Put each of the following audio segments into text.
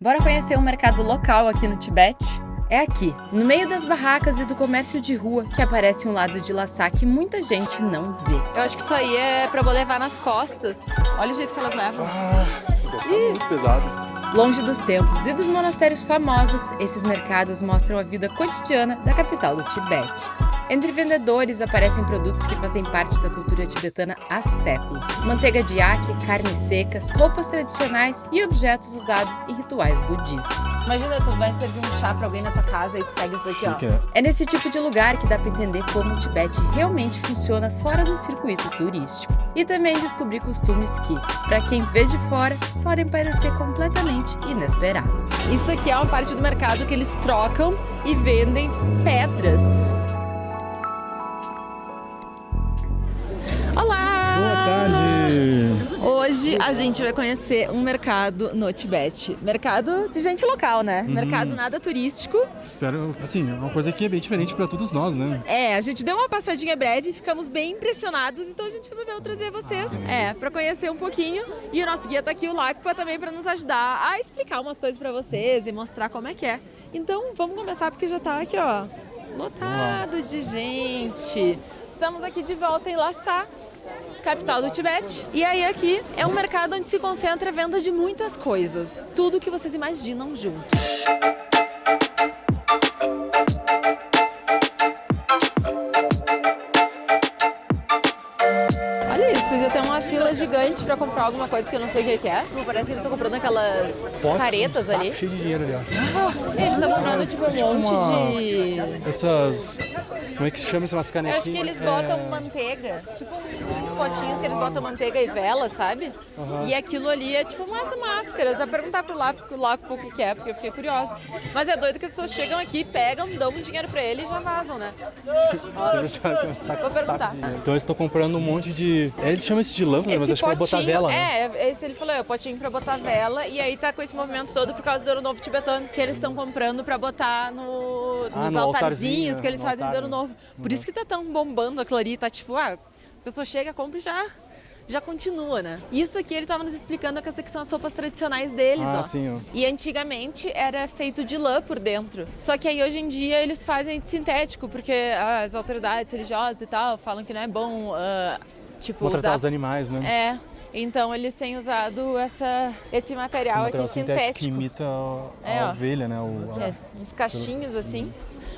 Bora conhecer um mercado local aqui no Tibete? É aqui, no meio das barracas e do comércio de rua, que aparece um lado de Lhasa que muita gente não vê. Eu acho que isso aí é pra eu levar nas costas. Olha o jeito que elas levam. Isso deve estar muito pesado. Longe dos templos e dos monastérios famosos, esses mercados mostram a vida cotidiana da capital do Tibete. Entre vendedores aparecem produtos que fazem parte da cultura tibetana há séculos. Manteiga de yaqui, carnes secas, roupas tradicionais e objetos usados em rituais budistas. Imagina, tu vai servir um chá pra alguém na tua casa e tu pega isso aqui, ó. É nesse tipo de lugar que dá pra entender como o Tibete realmente funciona fora do circuito turístico. E também descobrir costumes que, pra quem vê de fora, podem parecer completamente inesperados. Isso aqui é uma parte do mercado que eles trocam e vendem pedras. Olá! Boa tarde! Hoje a gente vai conhecer um mercado no Tibete. Mercado de gente local, né? Mercado nada turístico. Espero, assim, é uma coisa que é bem diferente pra todos nós, né? É, a gente deu uma passadinha breve, ficamos bem impressionados, então a gente resolveu trazer vocês, pra conhecer um pouquinho. E o nosso guia tá aqui, o Lakpa, também pra nos ajudar a explicar umas coisas pra vocês e mostrar como é que é. Então vamos começar porque já tá aqui, ó, lotado de gente. Estamos aqui de volta em Lhasa, capital do Tibete. E aí aqui é um mercado onde se concentra a venda de muitas coisas. Tudo que vocês imaginam juntos. Olha isso, já tem uma fila gigante pra comprar alguma coisa que eu não sei o que é. Parece que eles estão comprando aquelas caretas ali. Cheio de dinheiro ali, ó. Eles estão comprando tipo um monte de... Essas... Como é que se chama essas canequinhas? Eu acho que eles botam manteiga, tipo uns potinhos que eles botam manteiga e vela, sabe? E aquilo ali é tipo umas máscaras. Dá pra perguntar pro Lakpa o que é, porque eu fiquei curiosa. Mas é doido que as pessoas chegam aqui, pegam, dão um dinheiro pra ele e já vazam, né? Vou perguntar. Então eles estão comprando um monte de... Eles chamam isso de lâmpada, mas acho que é pra botar vela, né? Esse ele falou, é o potinho pra botar vela. E aí tá com esse movimento todo por causa do Ano Novo tibetano, que eles estão comprando pra botar nos no altarzinhos que eles no fazem do altar, Ano Novo. Por isso que tá tão bombando aquilo ali, tá tipo, a pessoa chega, compra e já continua, né? Isso aqui ele tava nos explicando que são as roupas tradicionais deles, ó. Sim, ó. E antigamente era feito de lã por dentro. Só que aí hoje em dia eles fazem de sintético, porque as autoridades religiosas e tal falam que não é bom, tipo, tratar os animais, né? Então eles têm usado esse material aqui sintético. Que imita a ovelha, né? Uns cachinhos assim.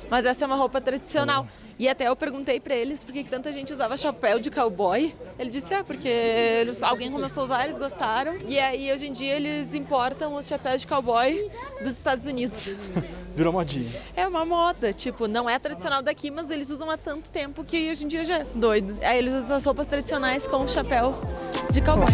Mas essa é uma roupa tradicional. E até eu perguntei pra eles por que tanta gente usava chapéu de cowboy. Ele disse, porque alguém começou a usar, eles gostaram. E aí, hoje em dia, eles importam os chapéus de cowboy dos Estados Unidos. Virou modinha. É uma moda, tipo, não é tradicional daqui, mas eles usam há tanto tempo que hoje em dia já é doido. Aí eles usam as roupas tradicionais com o chapéu de cowboy.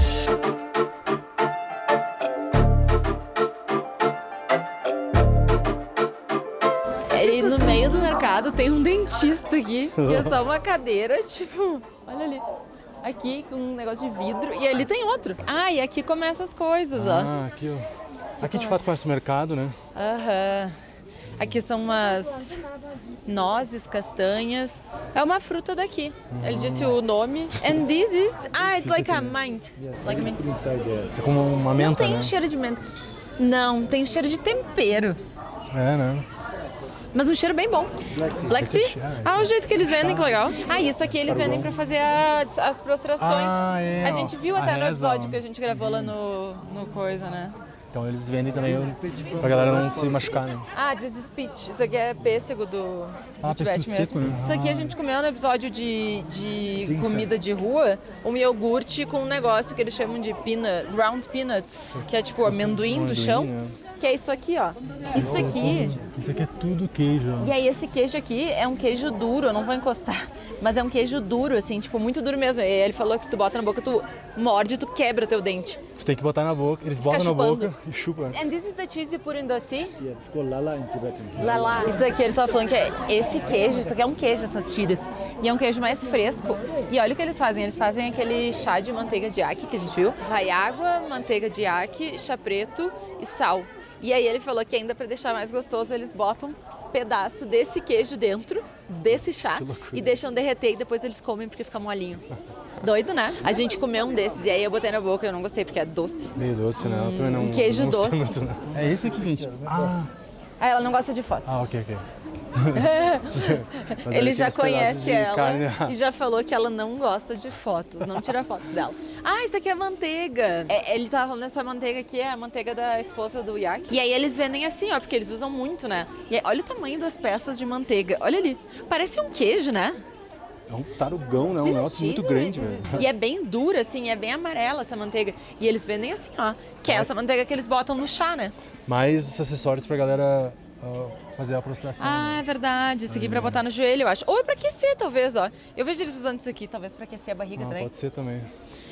E no meio do mercado tem um dentista aqui, que é só uma cadeira, tipo, olha ali. Aqui com um negócio de vidro. E ali tem outro. E aqui começam as coisas, ó. Aqui, ó. Aqui de fato conhece o mercado, né? Aqui são umas nozes, castanhas. É uma fruta daqui. Ele disse o nome. And this is... it's like a mint. Like a mint. É como uma menta, Não tem né? um cheiro de menta. Não, tem um cheiro de tempero. Né? Mas um cheiro bem bom. Black tea? O jeito que eles vendem, que legal. Isso aqui eles vendem pra fazer as prostrações. A gente viu até no episódio que a gente gravou lá no coisa, né? Então eles vendem também pra galera não se machucar, né? This is peach. Isso aqui é pêssego do Tibete pêssego mesmo. seco, né? Isso aqui a gente comeu no episódio de comida de rua, um iogurte com um negócio que eles chamam de ground peanut, que é tipo o amendoim do chão. Que é isso aqui, ó. Isso aqui é tudo queijo. E aí esse queijo aqui é um queijo duro, eu não vou encostar, mas é um queijo duro, assim, tipo, muito duro mesmo. E ele falou que se tu bota na boca, tu morde, tu quebra teu dente. Tu tem que botar na boca, eles botam na boca e chupam. And this is the cheese you put in the tea? Yeah, it's called lala in Tibetan. Lala. Isso aqui ele tava falando que é esse queijo, isso aqui é um queijo, essas tiras. E é um queijo mais fresco. E olha o que eles fazem aquele chá de manteiga de yaqui que a gente viu. Vai água, manteiga de yaqui, chá preto e sal. E aí ele falou que ainda para deixar mais gostoso, eles botam um pedaço desse queijo dentro, desse chá, e deixam derreter e depois eles comem porque fica molinho. Doido, né? A gente comeu um desses e aí eu botei na boca e eu não gostei porque é doce. Meio doce, né? Eu também não. Queijo não gostei doce. muito, né? É esse aqui, gente. Ah, ela não gosta de fotos. Ok. Ele já conhece ela carne. e já falou que ela não gosta de fotos, não tira fotos dela. Ah, isso aqui é manteiga. Ele tava falando dessa manteiga aqui, é a manteiga da esposa do Yak. E aí eles vendem assim, ó, porque eles usam muito, né? E aí, olha o tamanho das peças de manteiga. Olha ali. Parece um queijo, né? É um tarugão, né? Um negócio muito grande, velho. E é bem dura, assim, é bem amarela essa manteiga. E eles vendem assim, ó. Que é essa manteiga que eles botam no chá, né? Mais acessórios pra galera fazer a prostração. Ah, é verdade. Isso aqui pra botar no joelho, eu acho. Ou é pra aquecer, talvez, ó. Eu vejo eles usando isso aqui, talvez pra aquecer a barriga também. Pode ser também.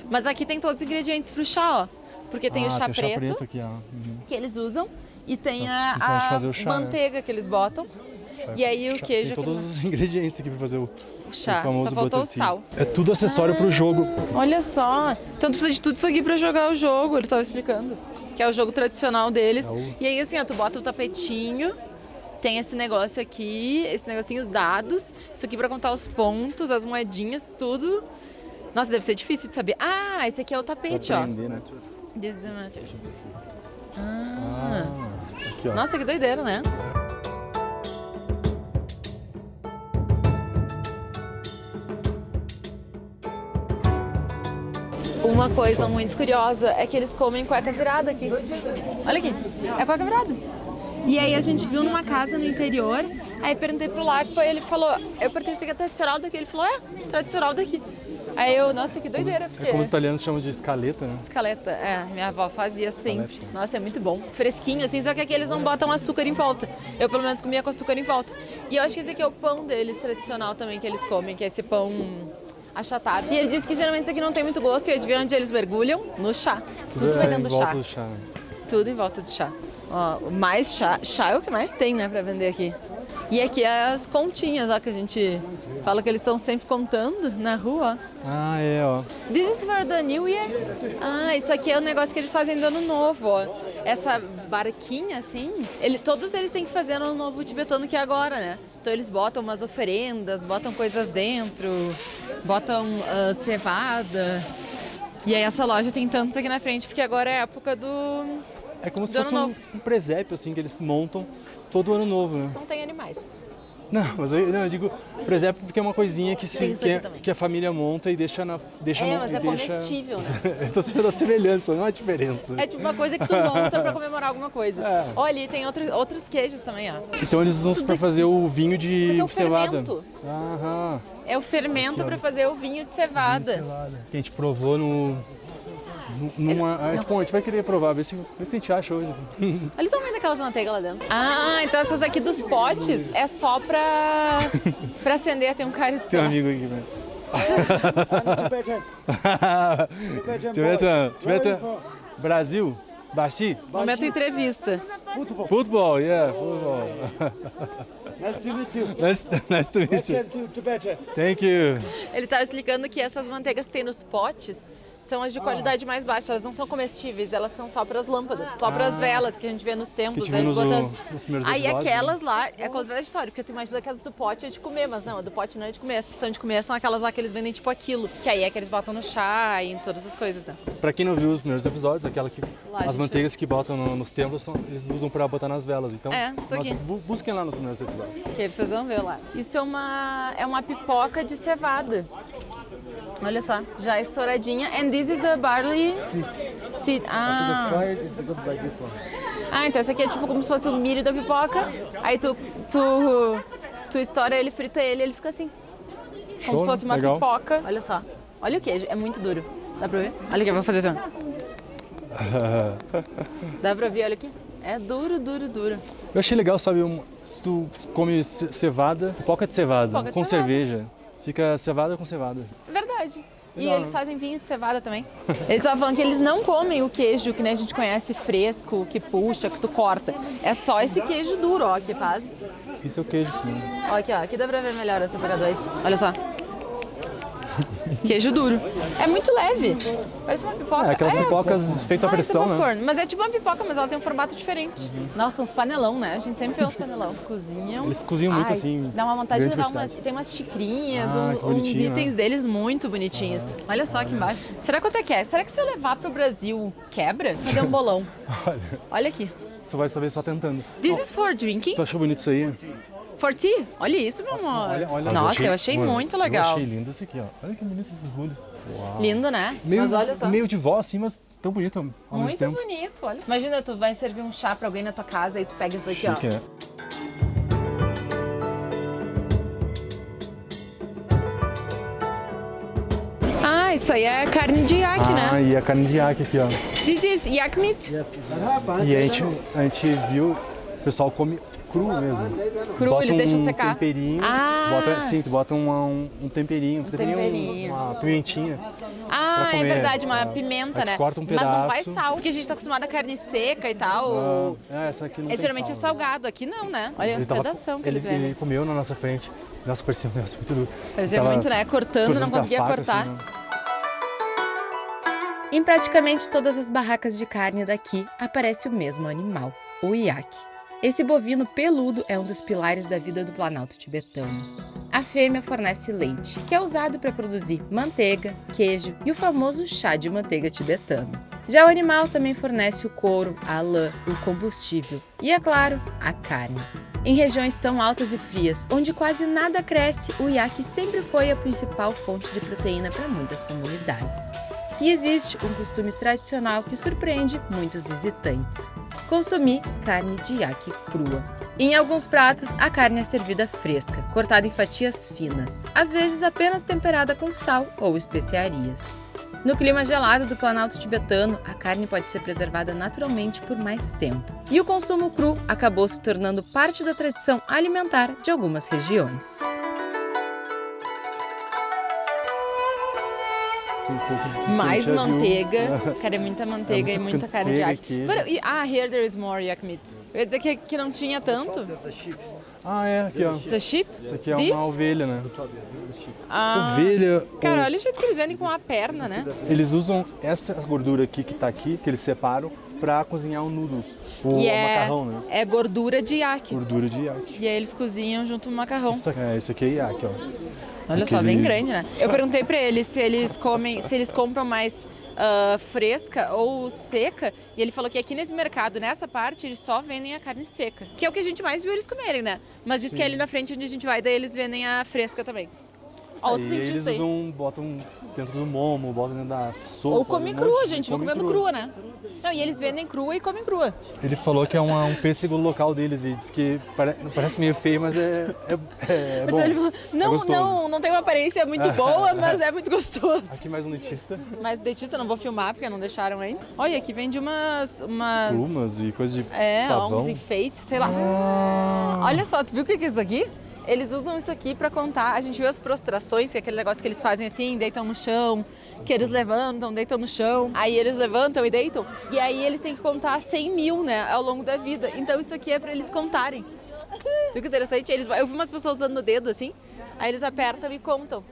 Mas aqui tem todos os ingredientes pro chá, ó. Porque tem o chá tem preto, chá preto aqui, ó. que eles usam. E tem Principalmente fazer o chá, manteiga que eles botam. E aí o queijo... Tem todos os ingredientes aqui pra fazer o chá. famoso Só faltou o butter tea. sal. É tudo acessório pro jogo. Olha só. Então tu precisa de tudo isso aqui pra jogar o jogo, ele tava explicando. Que é o jogo tradicional deles. E aí assim, ó, tu bota o tapetinho, tem esse negócio aqui, esses negocinhos dados, isso aqui pra contar os pontos, as moedinhas, tudo. Nossa, deve ser difícil de saber. Ah, esse aqui é o tapete, ó. Aprender, né? This matters. Aqui, ó. Nossa, que doideira, né? Uma coisa muito curiosa é que eles comem cueca virada aqui. Olha aqui, é cueca virada. E aí a gente viu numa casa no interior, aí perguntei pro Laco, ele falou, eu perguntei se é tradicional daqui, ele falou, tradicional daqui. Aí eu, nossa, que doideira. É como os italianos chamam de escaleta, né? Escaleta, minha avó fazia sempre. Escaleta. Nossa, é muito bom. Fresquinho, assim, só que aqui eles não botam açúcar em volta. Eu, pelo menos, comia com açúcar em volta. E eu acho que esse aqui é o pão deles, tradicional também, que eles comem, que é esse pão achatado. E ele disse que geralmente isso aqui não tem muito gosto, e adivinha onde eles mergulham? No chá. Tudo vai dentro do chá. Do chá, né? Tudo em volta do chá. Ó, mais chá. Chá é o que mais tem, né, pra vender aqui. E aqui é as continhas, ó, que a gente fala que eles estão sempre contando na rua, ó. Ah, é, ó. This is for the New Year. Ah, isso aqui é o negócio que eles fazem no Ano Novo, ó. Essa barquinha, assim, todos eles têm que fazer no Ano Novo tibetano que é agora, né? Então eles botam umas oferendas, botam coisas dentro, botam cevada. E aí essa loja tem tantos aqui na frente, porque agora é a época do... É como se fosse um presépio, assim, que eles montam todo ano novo, né? Não tem animais. Não, mas eu digo presépio porque é uma coisinha que a família monta e deixa na... mas é comestível, né? Eu tô sentindo a semelhança, não a diferença. É tipo uma coisa que tu monta pra comemorar alguma coisa. Olha, ali tem outros queijos também, ó. Então eles usam pra fazer o vinho de Isso aqui é o cevada. fermento. Aham. É o fermento pra fazer o vinho de cevada. Que a gente provou Bom, a gente vai querer provar, ver se a gente acha hoje. Olha o tamanho daquelas manteigas lá dentro. Ah, então essas aqui dos potes é só pra acender. Tem um cara... Tem um amigo aqui, né? Tibetan, Brasil, Baxi. Momento entrevista. Football, yeah, football. Nice to meet you. Nice to meet you. Welcome to Tibetan. Thank you. Ele tá explicando que essas manteigas que tem nos potes são as de qualidade mais baixa, elas não são comestíveis, elas são só para as lâmpadas, só para as velas que a gente vê nos templos, eles botando. Aí aquelas lá é contraditório, porque tu imagina aquelas do pote é de comer, mas não, a do pote não é de comer, as que são de comer são aquelas lá que eles vendem tipo aquilo, que aí é que eles botam no chá e em todas as coisas, né? Pra quem não viu os primeiros episódios, aquela que as manteigas fez. que botam nos templos eles usam pra botar nas velas, então isso aqui. busquem lá nos primeiros episódios. Que aí vocês vão ver lá. Isso é uma pipoca de cevada. Olha só, já estouradinha. And this is the barley seed. The fried is good like this one. Então esse aqui é tipo como se fosse o milho da pipoca. Aí tu estoura ele, frita ele fica assim. Como se fosse uma pipoca. Olha só. Olha o queijo, é muito duro. Dá pra ver? Olha aqui, eu vou fazer assim. Dá pra ver, olha aqui. É duro, duro, duro. Eu achei legal, sabe, se tu come cevada, pipoca de cevada, com cerveja. Fica cevada com cevada. Verdade. E eles fazem vinho de cevada também. Eles estavam falando que eles não comem o queijo que nem a gente conhece fresco, que puxa, que tu corta. É só esse queijo duro, ó, que faz. Isso é o queijo. Ó, aqui dá pra ver melhor, essa pega dois. Olha só. Queijo duro. É muito leve. Parece uma pipoca. É, aquelas pipocas feitas à pressão, né? Popcorn. Mas é tipo uma pipoca, mas ela tem um formato diferente. Nossa, uns panelão, né? A gente sempre vê uns panelão. Cozinham. Eles cozinham muito assim. Dá uma vontade de grande levar quantidade. tem umas xicrinhas, Que uns bonitinho, itens né? deles muito bonitinhos. Olha só aqui embaixo. Será quanto é que é? Será que se eu levar pro Brasil, quebra? Fazer um bolão. Olha aqui. Você vai saber só tentando. This is for drinking? Tu achou bonito isso aí? For tea? Olha isso, meu amor. Olha, Nossa, eu achei mano, muito legal. Eu achei lindo esse aqui, ó. Olha que bonito esses molhos. Uau. Lindo, né? Meio, Mas olha só. meio de vó assim, mas tão bonito ao mesmo Muito tempo. bonito, olha. Imagina, tu vai servir um chá pra alguém na tua casa e tu pega isso aqui, Chique, ó. é. Ah, isso aí é carne de iaque, Ah, né? e a carne de iaque aqui, ó. This is yak meat. E a gente viu, o pessoal come cru mesmo. Cru, eles deixam um secar. temperinho, Ah. tu bota um temperinho, temperinho. uma pimentinha. Ah, pra é comer. verdade, uma É. pimenta, Aí tu né? corta um Mas não vai pedaço. sal, porque a gente tá acostumado a carne seca e tal. Essa aqui não É tem geralmente sal, salgado, aqui não, né? Olha os Ele tava- pedação que eles vendem. Ele comeu na nossa frente. Nossa, parecia um negócio muito duro. Parecia Tava muito, né? Cortando, não com a conseguia faca, cortar. assim, né? Em praticamente todas as barracas de carne daqui aparece o mesmo animal, o iaque. Esse bovino peludo é um dos pilares da vida do Planalto tibetano. A fêmea fornece leite, que é usado para produzir manteiga, queijo e o famoso chá de manteiga tibetano. Já o animal também fornece o couro, a lã, o combustível e, é claro, a carne. Em regiões tão altas e frias, onde quase nada cresce, o iaque sempre foi a principal fonte de proteína para muitas comunidades. E existe um costume tradicional que surpreende muitos visitantes: consumir carne de iaque crua. Em alguns pratos, a carne é servida fresca, cortada em fatias finas, às vezes apenas temperada com sal ou especiarias. No clima gelado do Planalto tibetano, a carne pode ser preservada naturalmente por mais tempo. E o consumo cru acabou se tornando parte da tradição alimentar de algumas regiões. Mais Já viu? manteiga. Cara, é muita manteiga É e muita muita carne de manteiga iaque. aqui. Here there is more yak meat. Eu ia dizer que não tinha tanto. Ah, é, aqui, ó. It's a sheep? Isso aqui é This? uma ovelha, né? Ah, Ovelha. cara, olha o jeito que eles vendem com a perna, né? Eles usam essa gordura aqui que tá aqui, que eles separam, pra cozinhar o noodles. O E macarrão, né? é gordura de iaque. Gordura de iaque. E aí eles cozinham junto com o macarrão. Isso aqui é iaque, ó. Olha só, Aquele- bem grande, né? Eu perguntei pra eles se eles compram mais fresca ou seca, e ele falou que aqui nesse mercado, nessa parte, eles só vendem a carne seca, que é o que a gente mais viu eles comerem, né? Mas diz que ali na frente onde a gente vai, daí eles vendem a fresca também. Ó, outro E eles dentista aí. botam dentro do momo, botam dentro da sopa. Ou come um crua, monte de- gente, viu come comendo crua, né? Não, e eles vendem crua e comem crua. Ele falou que é um pêssego local deles e disse que parece meio feio, mas é Então bom. ele falou, não, gostoso. não tem uma aparência muito boa, mas é muito gostoso. Aqui mais um dentista. Mas o dentista não vou filmar, porque não deixaram antes. Olha, aqui vende umas... Plumas e coisa de uns pavão. enfeites, sei lá. Olha só, tu viu o que é isso aqui? Eles usam isso aqui pra contar. A gente viu as prostrações, que é aquele negócio que eles fazem assim, deitam no chão, que eles levantam, deitam no chão. Aí eles levantam e deitam. E aí eles têm que contar 100 mil, né, ao longo da vida. Então isso aqui é pra eles contarem. Viu que interessante? Eu vi umas pessoas usando o dedo assim, aí eles apertam e contam.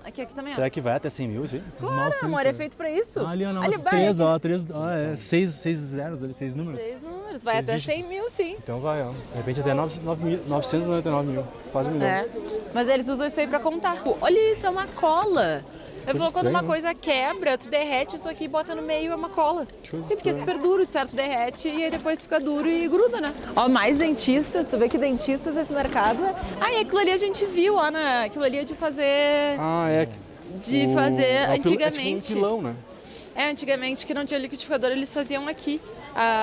Aqui também, ó. Será que vai até 100 mil, sim? Claro, amor, é feito pra isso. Ah, ali, ó, Ali, não, vai, três, aqui. ó, três, ó, é, seis zeros ali, 6 números. 6 números, vai até 100 mil, sim. Então vai, ó. De repente até 999 mil, quase 1 milhão. É, mas eles usam isso aí pra contar. Pô, olha isso, é uma cola. Ele falou, quando estranho, uma né? coisa quebra, tu derrete isso aqui e bota no meio, é uma cola. coisa Sim, porque é estranha. super duro, de certo, derrete e aí depois fica duro e gruda, né? Ó, mais dentistas, tu vê que dentistas desse mercado... Ah, e aquilo ali a gente viu, ó, aquilo ali é de fazer... Ah, é. De fazer É antigamente. tipo um pilão, né? Antigamente que não tinha liquidificador, eles faziam aqui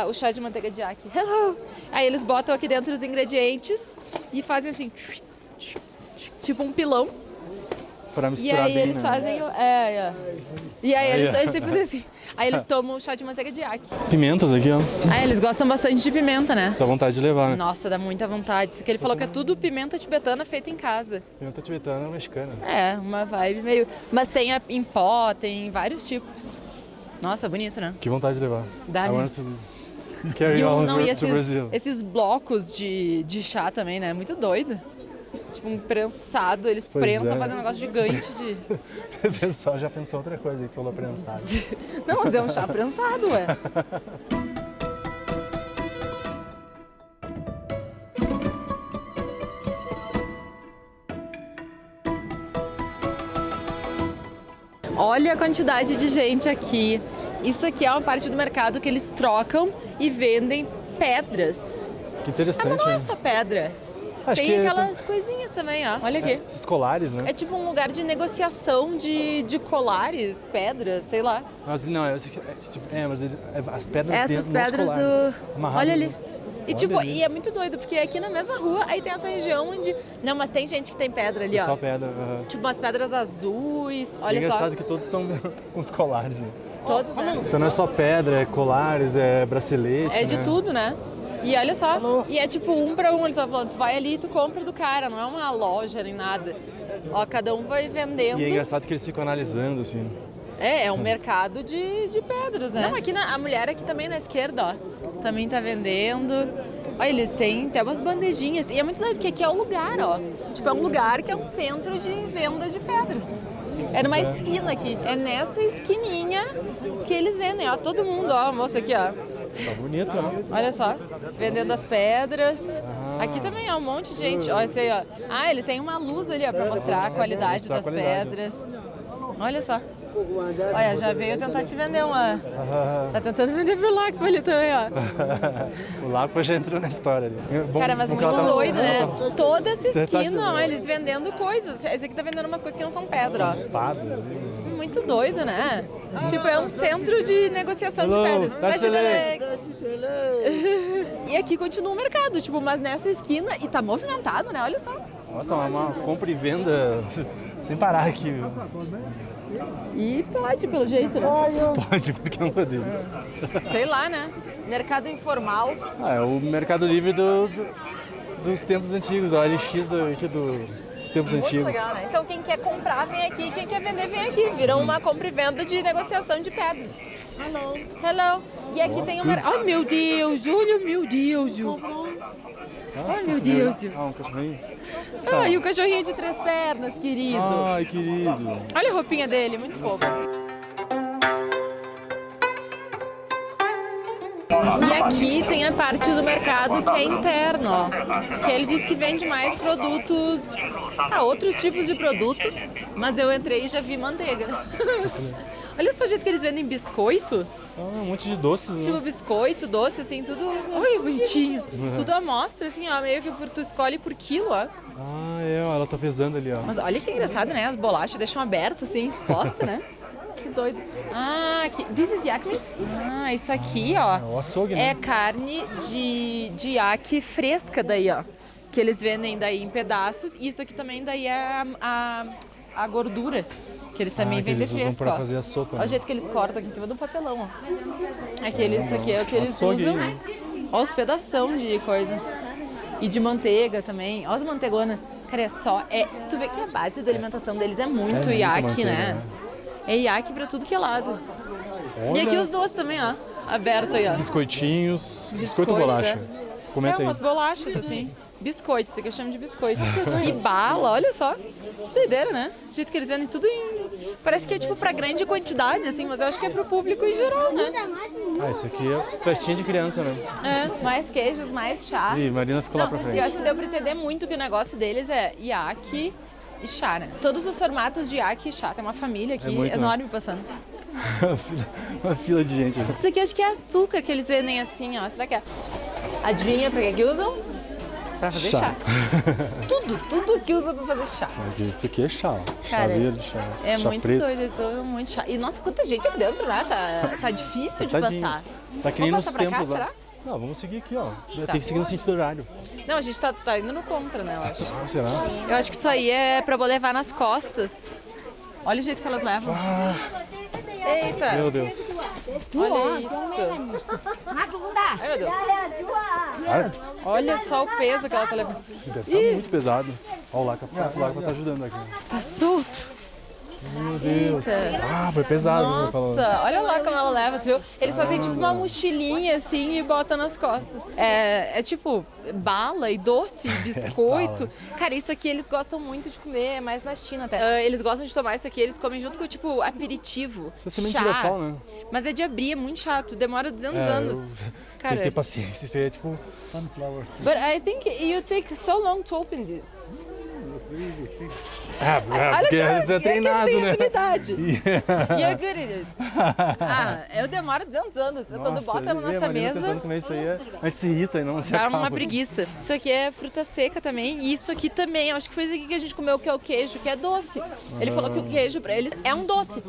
o chá de manteiga de iaque. Hello! Aí eles botam aqui dentro os ingredientes e fazem assim, tipo um pilão. Pra E misturar aí bem, eles né? fazem E aí eles sempre fazem assim. Aí eles tomam o chá de manteiga de iaque. Pimentas aqui, ó. Aí eles gostam bastante de pimenta, né? Dá vontade de levar, né? Nossa, dá muita vontade. Isso que ele falou que é tudo pimenta tibetana feita em casa. Pimenta tibetana é mexicana. É, uma vibe meio... Mas tem em pó, tem vários tipos. Nossa, bonito, né? Que vontade de levar. Dá I want mesmo. to carry E, on não, e to Brazil. esses blocos de chá também, né? Muito doido. Tipo um prensado, eles Pois prensam, é. fazem um negócio gigante de... O pessoal já pensou outra coisa aí, tu falou prensado. Não, mas é um chá prensado, ué. Olha a quantidade de gente aqui. Isso aqui é uma parte do mercado que eles trocam e vendem pedras. Que Ah, interessante, mas não é né? só pedra. Acho Tem que aquelas coisinhas também, ó. Olha aqui. Esses colares, né? É tipo um lugar de negociação de colares, pedras, sei lá. Mas não, mas as pedras Essas dentro nos pedras, colares, amarradas, olha ali. né? E Olha tipo, ali. e é muito doido, porque aqui na mesma rua, aí tem essa região onde... Não, mas tem gente que tem pedra ali, Só ó. pedra. aham. Tipo umas pedras azuis, É olha só. engraçado que todos estão com os colares, né? Todos, né? Então não é só pedra, é colares, é bracelete, É de né? tudo, né? E olha só, e é tipo um pra um, ele tá falando, tu vai ali e tu compra do cara, não é uma loja nem nada. Ó, cada um vai vendendo. E é engraçado que eles ficam analisando, assim. É um mercado de pedras, né? Não, aqui a mulher aqui também na esquerda, ó, também tá vendendo. Olha, eles têm até umas bandejinhas. E é muito doido, porque aqui é o lugar, ó. Tipo, é um lugar que é um centro de venda de pedras. É numa esquina aqui. É nessa esquininha que eles vendem, ó. Todo mundo, ó, a moça aqui, ó. Tá bonito, né? Olha só, vendendo as pedras. Aqui também, ó, um monte de gente. Ó, esse aí, ó. Ah, ele tem uma luz ali, ó, pra mostrar a qualidade mostrar a das qualidade. pedras. Olha só. Olha, já veio tentar te vender uma... Tá tentando vender pro Lacto ali também, ó. O Lapa já entrou na história ali. Bom, Cara, mas bom que muito ela tá- doido, né? Toda essa Tá esquina, ó, dizendo. eles vendendo coisas. Esse aqui tá vendendo umas coisas que não são pedra, As ó. espadas. ali. Muito doido, né? Tipo, é um centro de negociação Hello, de pedras. that's the leg. E aqui continua o mercado, tipo, mas nessa esquina, e tá movimentado, né? Olha só. Nossa, uma compra e venda sem parar aqui. E pode, pelo jeito, né? Pode, porque não poderia. Sei lá, né? Mercado informal. Ah, é o Mercado Livre dos tempos antigos, a OLX dos tempos Muito antigos. legal, né? Então quem quer comprar, vem aqui. Quem quer vender, vem aqui. Virou uma compra e venda de negociação de pedras. Hello. Hello. E aqui tem uma... Ai, meu Deus! Olha, meu Deus! Ai, meu Deus! Ah, um cachorrinho? Ai, o cachorrinho de 3 pernas, querido. Ai, querido. Olha a roupinha dele, muito fofo. E aqui tem a parte do mercado que é interno, ó. Que ele diz que vende mais produtos, outros tipos de produtos, mas eu entrei e já vi manteiga. Olha só o jeito que eles vendem biscoito. Ah, um monte de doces, né? Tipo biscoito, doce, assim, tudo... Oi, bonitinho. Tudo à mostra, assim, ó, meio que tu escolhe por quilo, ó. Ah, ó, ela tá pesando ali, ó. Mas olha que engraçado, né? As bolachas deixam abertas, assim, exposta, né? Que doido. Ah, aqui. This is yak meat? Ah, isso aqui, ó. O açougue, É né? carne de iaque fresca daí, ó. Que eles vendem daí em pedaços. E isso aqui também daí é a gordura. Que eles também Que vendem eles usam fresca, pra ó. fazer a sopa. Olha o jeito que eles cortam aqui em cima do papelão, ó. Isso aqui é o que eles Açougue, usam. né? Olha os pedação de coisa. E de manteiga também. Olha as manteigona. Cara, tu vê que a base da alimentação deles é muito muita iaque, manteiga, né? né? É iaque pra tudo que é lado. Olha. E aqui os doces também, ó. Aberto aí, ó. Biscoitinhos. Biscoito Biscoitos, ou bolacha? É, Comenta aí. umas bolachas, assim. Biscoitos, isso aqui eu chamo de biscoito. E bala, olha só. Que doideira, né? O jeito que eles vendem tudo em... Parece que é tipo pra grande quantidade, assim, mas eu acho que é pro público em geral, né? Ah, esse aqui é festinha de criança, né? É, mais queijos, mais chá. E Marina ficou lá pra E eu frente. acho que deu pra entender muito que o negócio deles é iaque e chá, né? Todos os formatos de iaque e chá. Tem uma família aqui muito, né? enorme passando. Uma fila de gente. Isso aqui acho que é açúcar que eles vendem assim, ó. Será que é? Adivinha pra que usam? Pra fazer chá. Chá. Tudo que usa pra fazer chá. Isso aqui é chá, ó. Chá Cara, verde, chá, É chá muito preto. doido, eles tomam muito chá. E nossa, quanta gente aqui dentro, né? Tá difícil de Tadinho. passar. Tá que nem Vamos nos passar pra cá, tempos lá. será? Não, vamos seguir aqui, ó. Tem que seguir no sentido horário. Não, a gente tá indo no contra, né, eu acho. Ah, será? Eu acho que isso aí é pra levar nas costas. Olha o jeito que elas levam. Eita! Meu Deus. Olha isso. Ai, meu Deus. Ah, Olha só o peso que ela tá levando. deve estar muito pesado. Ó, o Laca tá ajudando aqui. Tá solto. Meu Deus. Eita. Ah, foi pesado. Você falou. Nossa, olha lá como ela leva, tu viu? Eles fazem tipo uma mochilinha assim e botam nas costas. É tipo bala e doce, biscoito. Cara, isso aqui eles gostam muito de comer, mais na China até. Eles gostam de tomar isso aqui, eles comem junto com tipo aperitivo, Isso é chá. mentira-sol, né? Mas é de abrir, é muito chato, demora 200 anos. Tem Cara, que ter paciência. Isso aí é tipo... Sunflower seed. but I think you take so long to open this. porque Olha tá treinado, tem né? habilidade. You're good at this. Eu demoro 200 anos. Quando bota na nossa mesa, Comer isso aí, a gente se irrita e não se dá acaba. uma preguiça. Isso aqui é fruta seca também. E isso aqui também. Acho que foi isso aqui que a gente comeu, que é o queijo, que é doce. Ele falou que o queijo pra eles é um doce.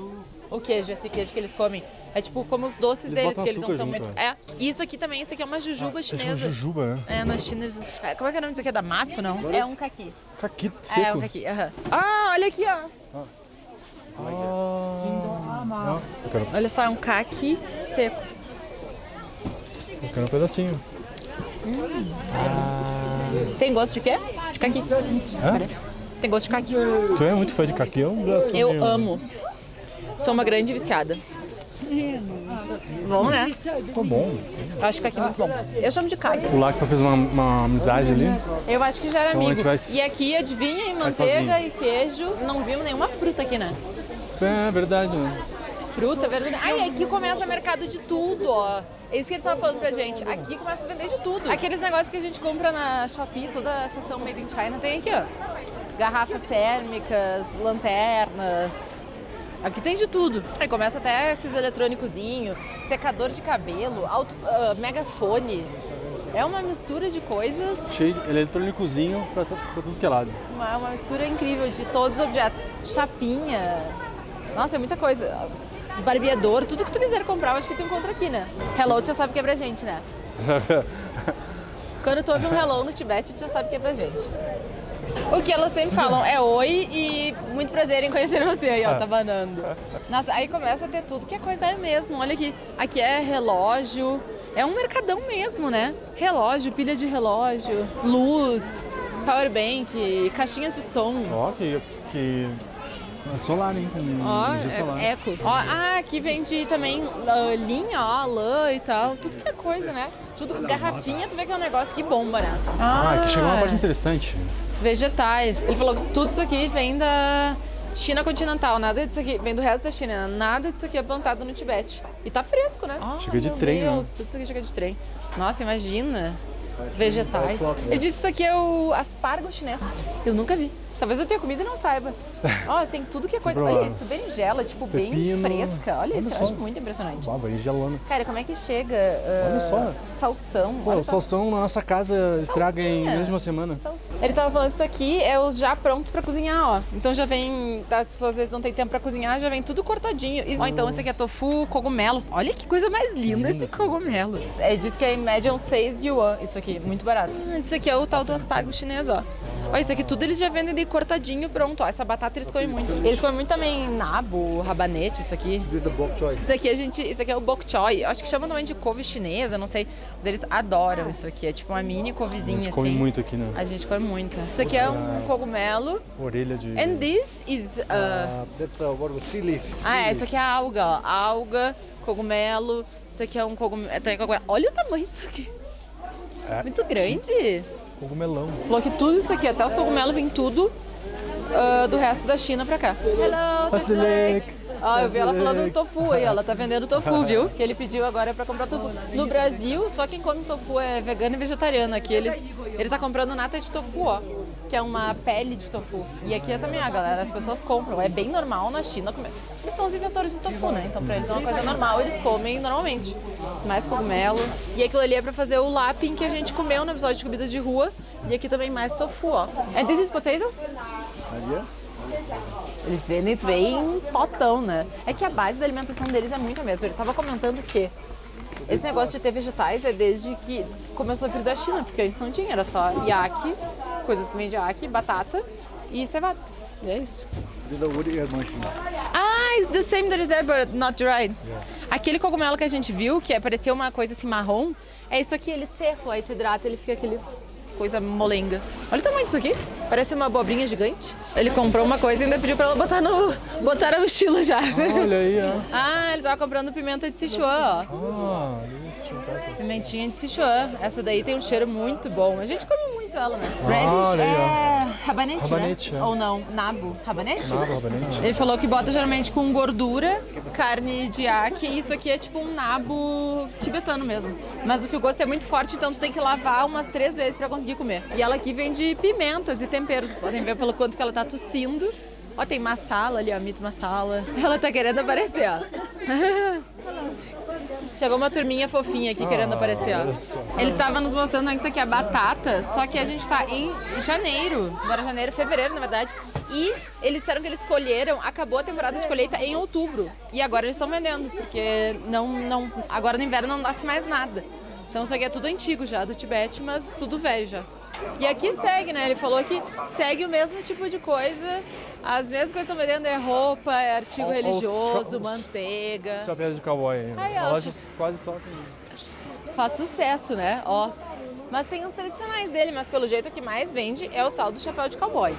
O queijo, esse queijo que eles comem. É tipo como os doces Eles deles, botam que eles não açúcar são junto, muito. né? E isso aqui também, isso aqui é uma jujuba É tipo chinesa. jujuba, né? É, na China eles. Como é que é o nome disso aqui? É damasco, não? É um caqui. Caqui seco. É um caqui, aham. Ah, olha aqui, ó. Não, eu Olha só, é um caqui seco. quero um pedacinho. Tem gosto de quê? De caqui. Hã? Tem gosto de caqui. Tu é muito fã de caqui? Eu amo. Sou uma grande viciada. Bom, né? Ficou bom. Eu acho caqui muito bom. Eu chamo de caqui. O Lacpa fez uma amizade ali. Eu acho que já era Então a amigo. gente vai- E aqui, adivinha, manteiga sozinho. e queijo. Não vimos nenhuma fruta aqui, né? É verdade, né? Fruta, verdura. Ai, aqui começa mercado de tudo, ó. É isso que ele tava falando pra gente. Aqui começa a vender de tudo. Aqueles negócios que a gente compra na Shopee, toda a seção Made in China, tem aqui, ó. Garrafas térmicas, lanternas. Aqui tem de tudo. Aí começa até esses eletrônicozinhos, secador de cabelo, megafone. É uma mistura de coisas, Cheio de eletrônicozinho pra tudo que é lado. uma mistura incrível de todos os objetos. Chapinha. Nossa, é muita coisa. Barbeador, tudo que tu quiser comprar, eu acho que tu encontra aqui, né? Hello, tu já sabe que é pra gente, né? Quando tu ouve um hello no Tibete, tu já sabe que é pra gente. O que elas sempre falam é oi e muito prazer em conhecer você. Aí, ó, tá banando. Nossa, aí começa a ter tudo que a coisa é mesmo. Olha aqui, aqui é relógio. É um mercadão mesmo, né? Relógio, pilha de relógio, luz, powerbank, caixinhas de som. Ó, que é solar, hein? Com Ó, energia solar. eco. Ó, aqui vende também linha, ó, lã e tal. Tudo que é coisa, né? Tudo com garrafinha, tu vê que é um negócio que bomba, né? Aqui chegou uma parte interessante. Vegetais. Ele falou que tudo isso aqui vem da China continental. Nada disso aqui vem do resto da China. Nada disso aqui é plantado no Tibete. E tá fresco, né? Chega de meu trem, né? Deus, tudo isso aqui chega de trem. Nossa, imagina. Vegetais. Ele disse que isso aqui é o aspargo chinês. Eu nunca vi. Talvez eu tenha comido e não saiba. Ó, tem tudo que é coisa. Provar. Olha isso, berinjela, tipo, bem Pepino. fresca. Olha isso, eu só. acho muito impressionante. Baba aí gelando. Cara, como é que chega? Olha só. Salsão. Pô, olha o só. salsão na nossa casa estraga em Salsinha. menos de uma semana. Salsinha. Ele tava falando que isso aqui é os já prontos pra cozinhar, ó. Então já vem, as pessoas às vezes não tem tempo pra cozinhar, já vem tudo cortadinho. Ó, então esse aqui é tofu, cogumelos. Olha que coisa mais linda esse cogumelo. Diz que é em média uns 6 yuan, isso aqui, muito barato. Isso aqui é o tal do aspargo chinês, ó. Ó, isso aqui tudo eles já vendem de cortadinho, pronto. Ó, essa batata eles comem muito. Eles comem muito também nabo, rabanete, isso aqui. With the bok choy. Isso aqui é o bok choy. Eu acho que chamam também de couve chinesa, não sei. Mas eles adoram isso aqui. É tipo uma mini A couvezinha gente assim. come muito aqui, né? A gente come muito. Isso aqui é um cogumelo. Orelha de... And this is... That's what was sea leaf. isso aqui é a alga, ó. Alga, cogumelo. Isso aqui é um cogumelo. Olha o tamanho disso aqui. Muito grande. Cogumelão. Falou que tudo isso aqui, até os cogumelos, vem tudo do resto da China pra cá. Hello, What's the lake? Ó, eu vi ela falando do tofu aí, ela tá vendendo tofu, viu? Que ele pediu agora pra comprar tofu. No Brasil, só quem come tofu é vegano e vegetariano. Aqui ele tá comprando nata de tofu, ó. Que é uma pele de tofu. E aqui é também a galera, as pessoas compram. É bem normal na China comer. Eles são os inventores do tofu, né? Então pra eles é uma coisa normal, eles comem normalmente. Mais cogumelo. E aquilo ali é pra fazer o lapin que a gente comeu no episódio de comidas de rua. E aqui também mais tofu, ó. And this is potato? Eles vendem bem potão, né? É que a base da alimentação deles é muito a mesma. Ele tava comentando que esse negócio de ter vegetais é desde que começou a vir da China, porque antes não tinha, era só iaque, coisas que vem de iaque, batata e cevada. E é isso. With the woody air mushroom. It's the same that is there, but not dried. Aquele cogumelo que a gente viu, que parecia uma coisa assim marrom, é isso aqui, ele seco, aí tu hidrata, ele fica aquele coisa molenga. Olha o tamanho disso aqui. Parece uma abobrinha gigante. Ele comprou uma coisa e ainda pediu pra ela botar na mochila já. Olha aí, ó. Ah, ele tava comprando pimenta de Sichuan, ó. Ah, Pimentinha de Sichuan. Essa daí tem um cheiro muito bom. A gente come muito ela, né? olha aí, é rabanete, Rabanete, né? é. Ou não, nabo. Rabanete? rabanete. Ele falou que bota geralmente com gordura, carne de iaque, e isso aqui é tipo um nabo tibetano mesmo. Mas o que o gosto é muito forte, então tu tem que lavar umas 3 vezes pra conseguir comer. E ela aqui vende pimentas e temperos. Vocês podem ver pelo quanto que ela tá tossindo. Ó, tem masala ali, ó, mito masala. Ela tá querendo aparecer, ó. Chegou uma turminha fofinha aqui querendo aparecer, ó. olha só. Ele tava nos mostrando antes aqui a batata, só que a gente tá em janeiro. Agora fevereiro, na verdade. E eles disseram que eles colheram, acabou a temporada de colheita em outubro. E agora eles estão vendendo, porque agora no inverno não nasce mais nada. Então isso aqui é tudo antigo já, do Tibete, mas tudo velho já. E aqui segue, né? Ele falou que segue o mesmo tipo de coisa. As mesmas coisas que estão vendendo é roupa, é artigo religioso, manteiga. Chapéu de cowboy aí. Ai, A ó, loja quase só tem. Faz sucesso, né? Ó. Mas tem os tradicionais dele, mas pelo jeito o que mais vende é o tal do chapéu de cowboy.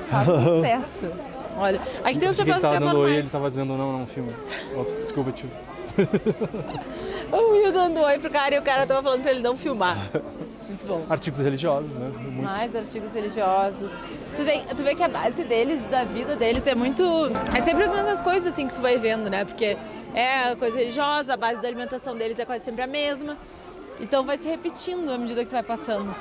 Faz sucesso. Olha, aqui tem os Ele chapéus tava até dando oi, ele normais. tava dizendo não filma. Ops, desculpa, tio. O Will dando oi pro cara e o cara tava falando pra ele não filmar. Muito bom. Artigos religiosos, né? Muitos. Mais artigos religiosos. Tu vê que a base deles, da vida deles, é muito... É sempre as mesmas coisas, assim, que tu vai vendo, né? Porque é coisa religiosa, a base da alimentação deles é quase sempre a mesma. Então vai se repetindo à medida que tu vai passando.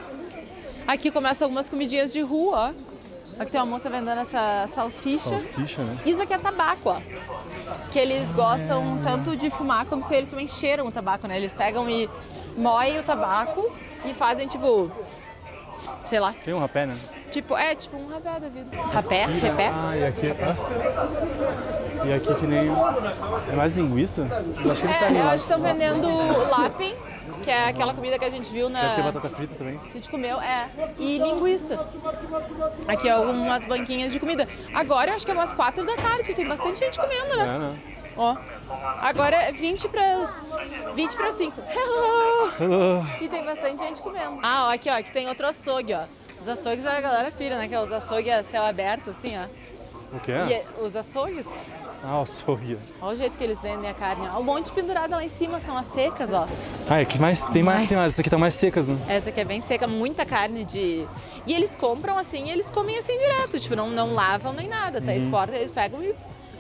Aqui começam algumas comidinhas de rua, ó. Aqui tem uma moça vendendo essa salsicha. Salsicha, né? Isso aqui é tabaco, ó. Que eles gostam tanto de fumar como se eles também cheiram o tabaco, né? Eles pegam e moem o tabaco e fazem tipo, sei lá, Tem um rapé, né? tipo um rapé da vida. Rapé? Repé? Ah, e aqui... E aqui que nem... É mais linguiça? Eu acho que eles É, sabem eu lá. acho que estão vendendo lapem, que é aquela comida que a gente viu Deve ter na... batata frita também. que a gente comeu, e linguiça. Aqui algumas banquinhas de comida. Agora eu acho que é umas 4 da tarde, tem bastante gente comendo, né? É, né? Ó, agora é 20 para 5. Hello! E tem bastante gente comendo. Ah, ó, aqui, ó, aqui tem outro açougue, ó. Os açougues a galera pira, né? Que é os açougues a céu aberto, assim, ó. O que E é? os açougues, Ah, o sorria. olha o jeito que eles vendem a carne, ó. Um monte pendurado lá em cima, são as secas, ó. Ah, é que tem mais. Essas aqui estão mais secas, né? Essa aqui é bem seca, muita carne de... E eles compram assim e eles comem assim direto, tipo, não lavam nem nada, tá? Eles cortam, eles pegam e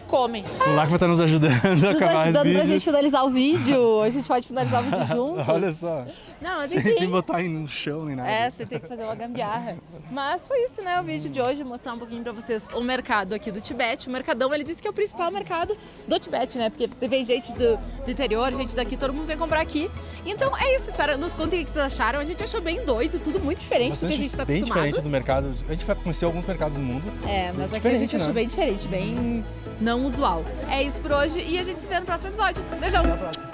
comem. O Lac vai estar nos ajudando a Nos acabar esse ajudando pra vídeo. gente finalizar o vídeo. A gente pode finalizar o vídeo juntos. Olha só. Não, mas Sem enfim. botar no chão nem nada. É, você tem que fazer uma gambiarra. Mas foi isso, né? O vídeo de hoje, mostrar um pouquinho pra vocês o mercado aqui do Tibete. O Mercadão, ele disse que é o principal mercado do Tibete, né? Porque vem gente do interior, gente daqui, todo mundo vem comprar aqui. Então é isso, espero, nos contem o que vocês acharam. A gente achou bem doido, tudo muito diferente do que a gente tá bem acostumado. diferente do mercado. A gente vai conhecer alguns mercados do mundo. É, mas aqui a Diferente, gente achou né? bem diferente, bem não usual. É isso por hoje e a gente se vê no próximo episódio. Beijão! Até a próxima.